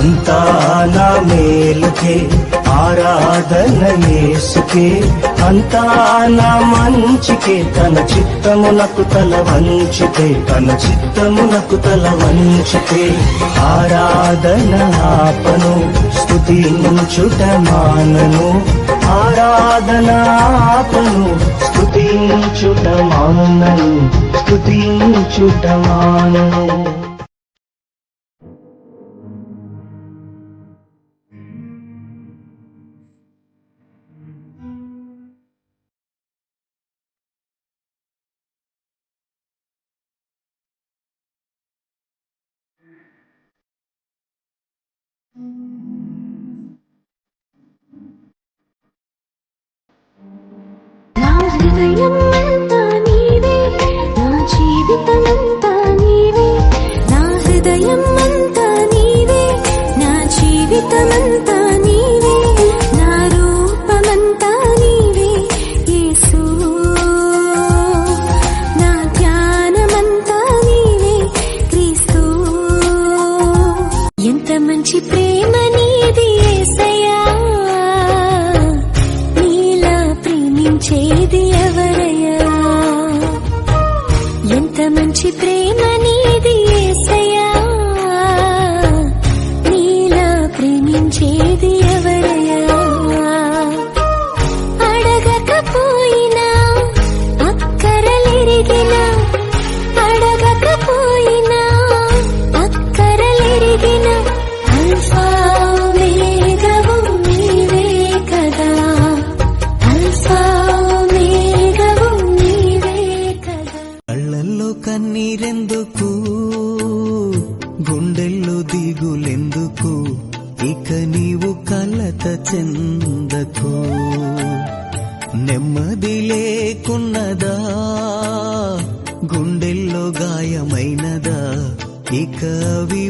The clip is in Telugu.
అంతా నా మేలుకే ఆరాధన యేసుకే, అంతా నా మంచికే, తన చిత్తమునకు తల వంచితే, తన చిత్తమునకు తల వంచితే, ఆరాధన ఆపను స్తుతించుట మానను, ఆరాధన ఆపను స్తుతించుట మానను, స్తుతించుట మానను. నా హృదయమంతా నీవే, నా జీవితమంతా నీవే, నా హృదయమంతా నీవే, నా జీవితమంతా నీవే, నా రూపమంతా నీవే యేసు, నా ధ్యానమంతా నీవే క్రీస్తు. ఎంత మంచి ప్రేమ నీది యేసయ్యా, నీలా ప్రేమించేది ఎవరయ్యా. ఎంత మంచి ప్రేమ నీది యేసయ్యా, నీలా ప్రేమించేది ఎవరయ్యా. అడగకపోయినా అక్కరలెరిగినా, అడగకపోయినా అక్కరలెరిగినా, అల్ఫా ఓమేగావు నీవే కదా, అల్ఫా ఓమేగావు నీవే కదా. కళ్ళల్లో కన్నీరెందుకు, గుండెల్లో దిగులెందుకు, ఇక నీవు కలత చెందకు. నెమ్మది లేకున్నదా, గుండెల్లో గాయమైనదా, ఇక అవి